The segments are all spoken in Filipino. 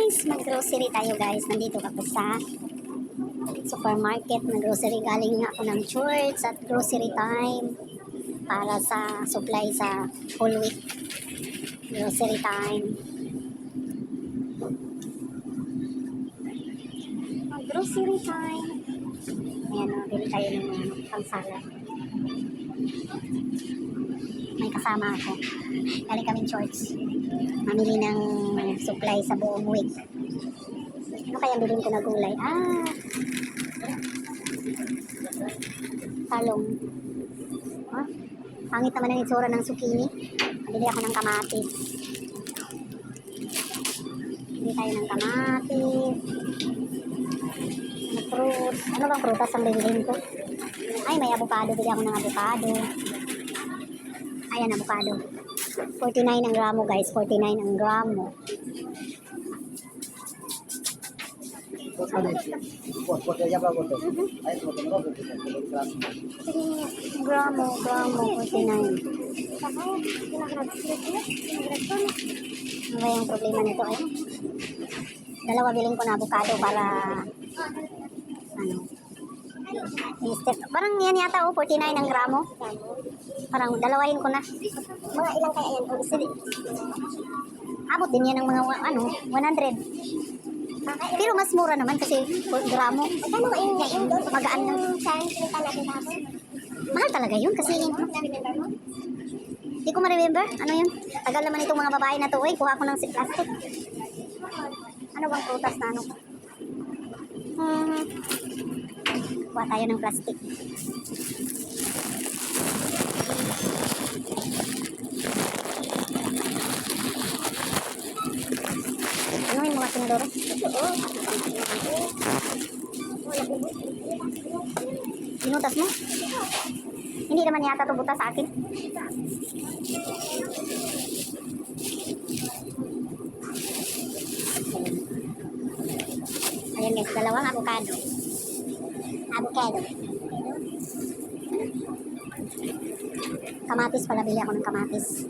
guys, mag-grocery tayo guys. Nandito ako sa supermarket. Mag-grocery, galing nga ako ng church at grocery time para sa supply sa whole week. Grocery time. Grocery time. Ayan o, bili tayo ng mga pang-salad. May kasama ako. Galing kaming church. Mamili ng supply sa buong week. Ano kaya bilhin ko na gulay? Talong. Huh? Pangit naman ang itsura ng zucchini. Bili ako ng kamatis. Bili tayo ng kamatis. Fruits. Ano bang prutas ang bilhin ko? Ay, may avocado. Bili ako ng avocado. Ayan, avocado. 49 ang gramo guys. 49 ang gramo. Gramo, 49. Ano ba yung problema nito eh? Dalawa bilhin ko na avocado para ano? Parang yan yata 49 ang gramo. Parang dalawahin ko na. Mga ilang kaya yan? Abot din yan ng mga 100. Pero mas mura naman kasi gramo. Magkano ba yung magaan na? Mahal talaga yun kasi hindi ko ma-remember. Ano yun? Tagal naman itong mga babae na to. Kuha ko ng plastic. Ano bang prutas na ano? Kuha tayo ng plastic. Ano yung mga sinadoro? Binutas mo? Hindi naman yata ito butas sa akin. Ayan guys, dalawang avocado. Kamatis pala, bili ako ng kamatis.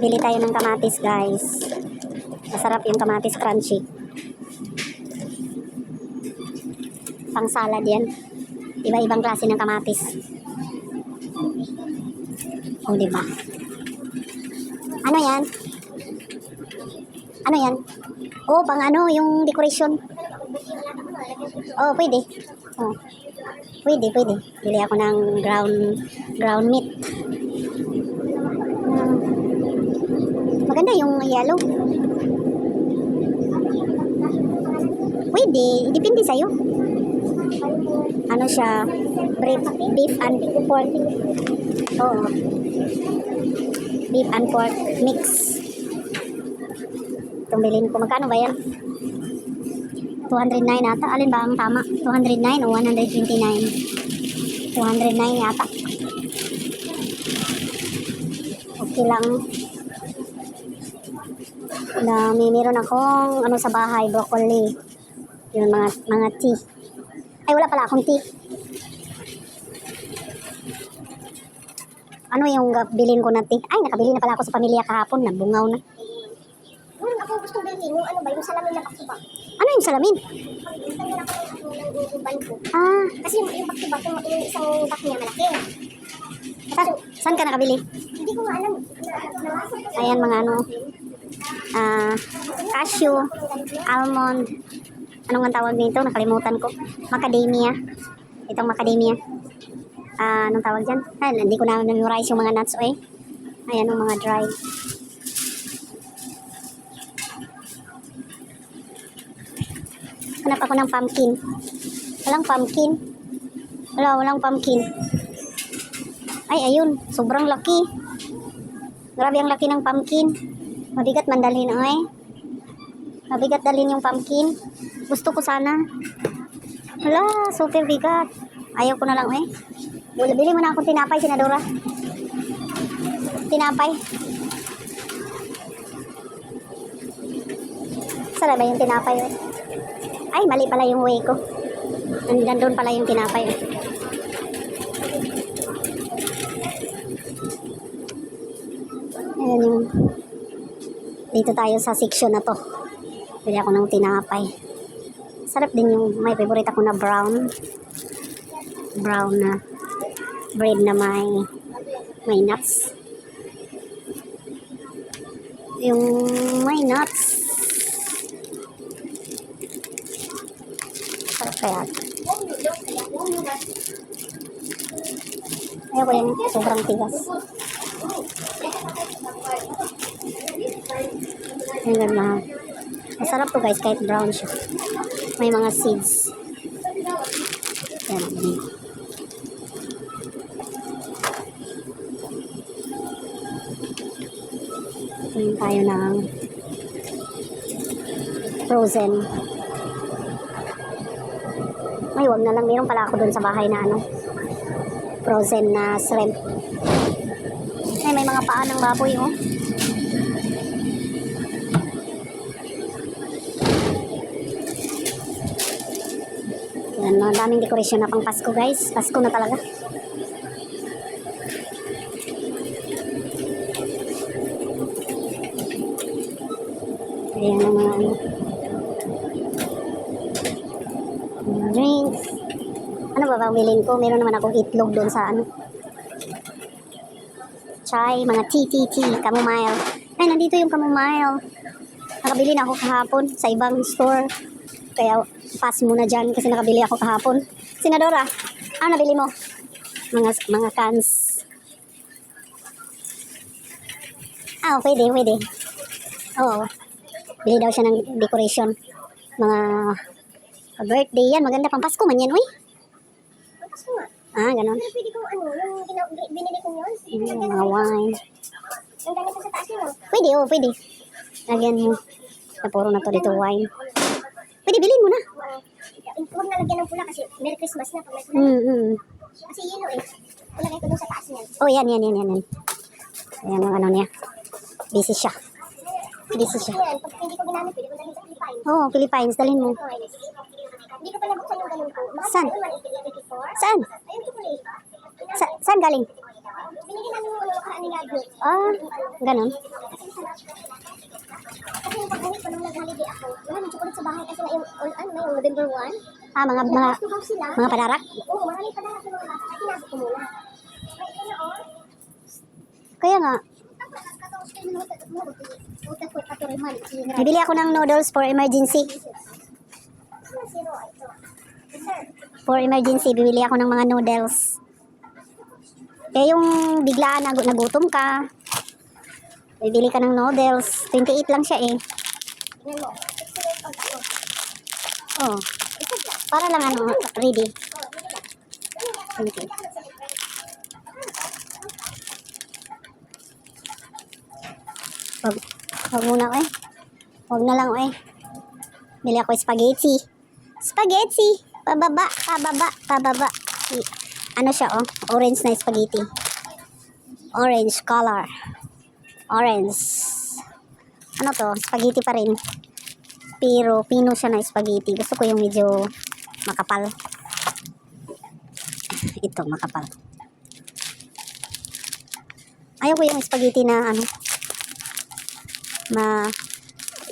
Bili tayo ng kamatis guys. Masarap yung kamatis, crunchy. Pang salad yan. Iba-ibang klase ng kamatis. O, diba? Ano yan? Ano yan? Oh, pang ano, yung decoration. Oh, pwede. Oh. Pwede. Bili ako ng ground meat. Maganda yung yellow. Pwede, depende sa'yo. Ano siya? Beef and pork. Oo. Beef and pork mix. Itong bilhin ko. Magkano ba yan? 209 ata. Alin ba ang tama? 209 o 129? 209 yata. Okay lang. Meron akong ano sa bahay, broccoli. Yung mga tea. Ay, wala pala akong tea. Ano yung bilhin ko na tea? Ay, nakabili na pala ako sa pamilya kahapon. Nabungaw na. Ako gusto bilhin yung ano ba, yung salamin na back-to-back. Ano yung salamin? Kanya na ko ng uban ko. Kasi yung back-to-back, yung isang back niya malaki. Saan ka nakabili? Hindi ko nga alam. Ayan mga ano. Cashew, almond. Anong ang tawag nito? Nakalimutan ko. Macadamia. Itong macadamia. Anong tawag dyan? Ay, hindi ko na memorize yung mga nuts eh. Ayan yung mga dry. Hanap ako ng pumpkin. Walang pumpkin. Walang pumpkin. Ay, ayun. Sobrang laki. Grabe ang laki ng pumpkin. Mabigat man dalhin eh. Mabigat dalhin yung pumpkin. Gusto ko sana. Wala, super bigat. Ayaw ko na lang eh. Bili mo na akong tinapay, Senadora. Tinapay. Saan ba yung tinapay eh? Ay, mali pala yung way ko. Nandun pala yung tinapay eh. Ayan yung dito tayo sa section na to. Bili ako ng tinapay. Sarap din yung may favorite ako na brown. Brown na bread na may nuts. Yung may nuts. Sarap kaya. Ayaw ko yung sobrang tigas. Ayun ganda. Masarap to guys kahit brown siya. May mga seeds. Yan. Tingin tayo ng frozen. Ay, wag na lang. Meron pala ako dun sa bahay na frozen na shrimp. Ay, may mga paa ng baboy, oh. Yan, mga daming dekorasyon na pang Pasko, guys. Pasko na talaga. Ayan ang mga drinks. Ano ba bilhin ko? Meron naman akong itlog doon sa chai, mga tea, chamomile. Ay, nandito yung chamomile. Nakabili na ako kahapon sa ibang store. Kaya pass muna dyan kasi nakabili ako kahapon. Senadora, ano nabili mo? Mga cans. Pwede. Oo. Bili daw siya ng decoration. Mga birthday yan. Maganda pang Pasko man yan, uy. Pasko nga. Ganon. Pero pwede kong yung binili ko yun. Mga wine. Yung ganito sa taas yun. Pwede. Lagyan mo. Na puro na to dito wine. Pwede, bilhin mo na. Huwag na lagyan ng pula kasi Merry Christmas na pag may pula. Kasi yellow eh. Ilagay ko dun sa taas niyan. Oh, yan. Ayan yung ano niya. Busy siya. Yan, pag hindi ko ginamit, pwede ko dalhin sa Philippines. Oo, Philippines. Dalhin mo. Hindi ko pa nabuksan yung ganun ko. Saan? 184. Saan? Ayun, chocolate. Saan galing? Binigyan namin yung nakaraan ni Gadget. Ganon. Kasi yung pag-uwi ko nung nag-holiday ako, maraming chocolate sa bahay kasi na yung November 1. Mga padarak. Oo, maraming padarak sa mga bata. Kaya tinabot ko muna. Ay, ito na oh. Kaya nga, bibili ako ng noodles for emergency. For emergency, bibili ako ng mga noodles. Kaya yung biglaan nagutom ka, bibili ka ng noodles. 28 lang siya eh. Oh, para lang ready. Thank you. Wag muna ko eh. Wag na lang eh. Bili ako spaghetti. Pababa. Ano siya oh? Orange na spaghetti. Orange color. Orange. Ano to? Spaghetti pa rin. Pero pino siya na spaghetti. Gusto ko yung medyo makapal. Ito, makapal. Ayaw ko yung spaghetti na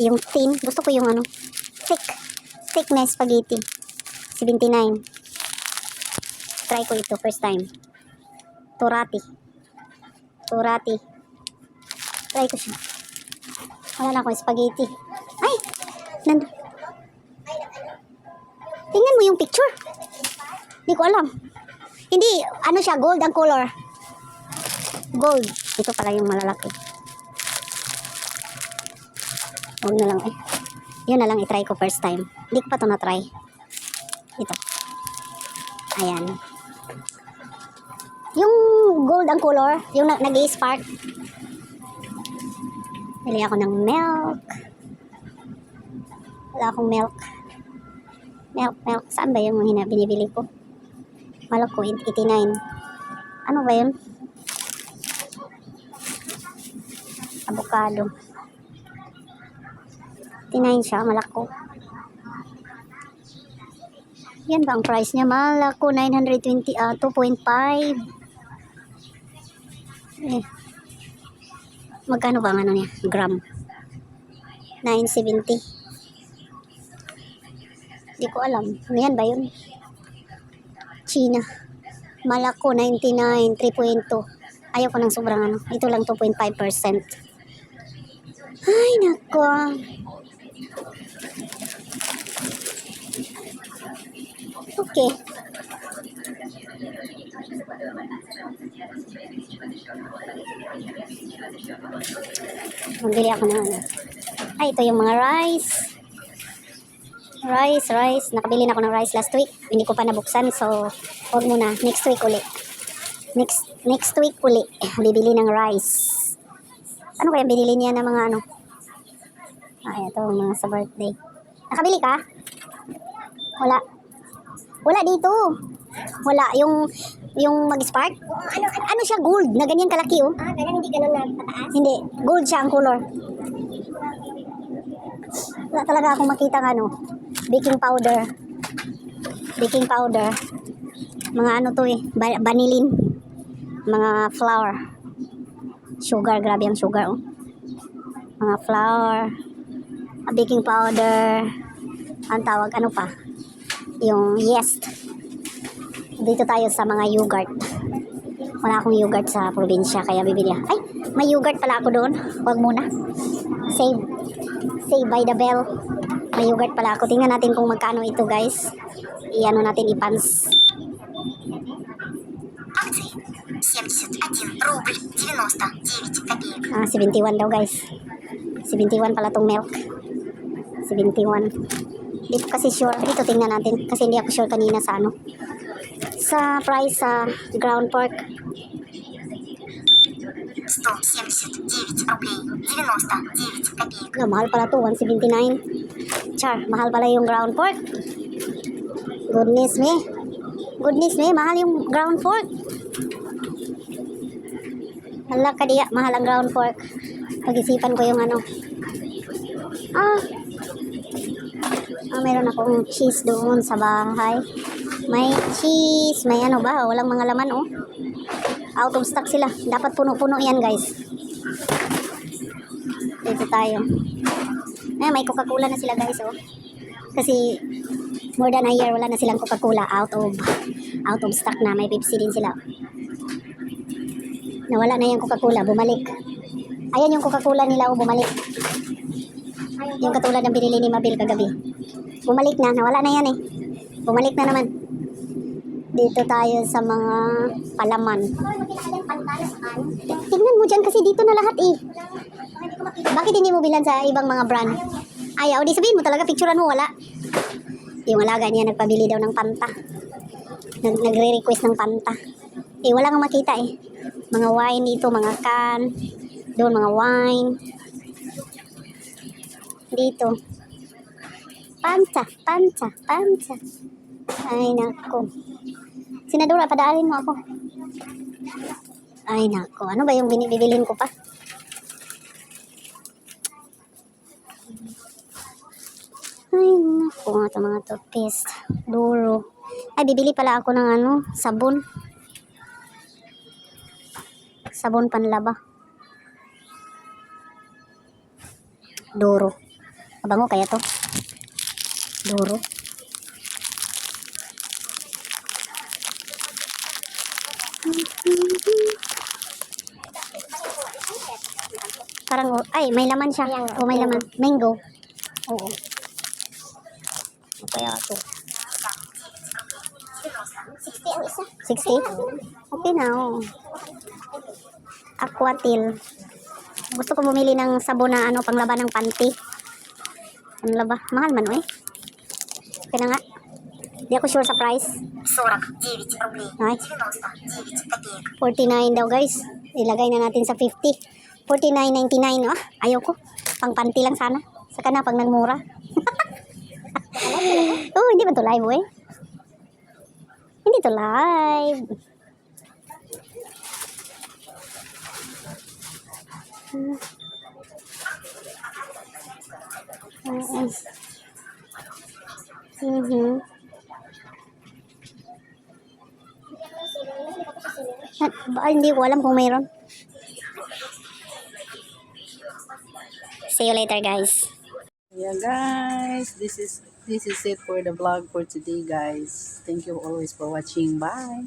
yung thin. Gusto ko yung thick na spaghetti. 79. Try ko ito first time. Turati. Try ko siya. Wala na akong spaghetti. Ay! Tingnan mo yung picture. Hindi ko alam. Hindi, siya, gold ang color. Gold. Ito pala yung malalaki. Huwag na lang eh. Yun na lang i-try ko first time. Hindi ko pa ito na-try. Ito. Ayan. Yung gold ang color, yung nag-i-spark. Bili ako ng milk. Wala akong milk. Milk. Saan ba yung binibili ko? Maloko, 89. Ano ba yun? Avocado. 89 siya, malako. Yan ba ang price niya? Malako, 920, 2.5. Magkano ba ang niya? Gram. 970. Hindi ko alam. Ano yan ba yun? China. Malako, 99, 3.2. Ayaw ko ng sobrang ano. Ito lang 2.5%. Ay, nako. Okay. Magbili ako ng ano. Ay, ito yung mga rice. Rice. Nakabili na ako ng rice last week. Hindi ko pa nabuksan. So, huwag muna. Next week uli. Next week uli. Bibili ng rice. Ano kaya binili niya ng mga ano? Ay, ito mga sa birthday. Nakabili ka? Wala. Wala dito. Wala. Yung mag-spark? Ano siya? Gold. Na ganyan kalaki oh. Ganyan, hindi ganun na pataas. Hindi. Gold siya ang color. Wala talaga akong makita ng ano. Baking powder. Mga ano to eh. Vanillin. Mga flour. Sugar. Grabe ang sugar oh. Mga flour. Baking powder. Ang tawag ano pa? Yung yeast. Dito tayo sa mga yogurt. Wala akong yogurt sa probinsya kaya bibili. Ay, may yogurt pala ako doon. Huwag muna. Save by the bell. May yogurt pala ako. Tingnan natin kung magkano ito guys. Iano natin ipans. 71 рубль 99 копеек. 71 daw guys. 71 pala tong milk. 71. Hindi ko kasi sure. Dito tingnan natin. Kasi hindi ako sure kanina sa ano. Sa price sa ground pork. 179 рублей 99 копеек. Mahal pala to. 179. Char. Mahal pala yung ground pork. Goodness me. Mahal yung ground pork. Hala ka diya. Mahal ang ground pork. Pag-isipan ko yung ano. Meron akong cheese doon sa bahay. May cheese. May ano ba? Walang mga laman oh. Out of stock sila. Dapat puno-puno yan guys. Dito tayo. May Coca-Cola na sila guys oh. Kasi more than a year wala na silang Coca-Cola. Out of stock na. May Pepsi din sila. Nawala na yung Coca-Cola. Bumalik. Ayan yung Coca-Cola nila oh. Bumalik. Yung katulad ng binili ni Mabil kagabi. Bumalik na. Nawala na yan eh. Bumalik na naman. Dito tayo sa mga palaman. Tingnan mo dyan kasi dito na lahat eh. Bakit hindi mo bilan sa ibang mga brand? Ayaw. Di sabihin mo talaga picturean mo. Wala. Yung alaga niya nagpabili daw ng Fanta. Nagre-request ng Fanta. Wala kang makita eh. Mga wine dito. Mga can. Doon mga wine. Dito. Pancha. Ay, nako. Senadora, padaalin mo ako. Ay, nako. Ano ba yung binibilin ko pa? Ay, nako. Ito mga toothpaste. Duro. Ay, bibili pala ako ng ano, sabon. Sabon panlaba. Duro. Mabango kaya to? Duro. Parang, ay, may laman siya. O, may laman. Mango. Oo. Ano kaya ito? 60 ang isa. 60? Okay na, oh. Aquatil. Gusto ko bumili ng sabon na ano, panglaba ng panty. Panglaba. Mahal man, eh. Kaya nga. Di ako sure sa price. 49 рублей Ay, 99 копеек. 49 daw guys. Ilagay na natin sa 50. 49.99. Ayaw ko. Pang panty lang sana. Saka na pag nagmura. Oh, hindi ba to live eh? Hindi to live. Hindi ko alam kung mayroon. See you later guys. Yeah, guys, this is it for the vlog for today, guys. Thank you always for watching. Bye.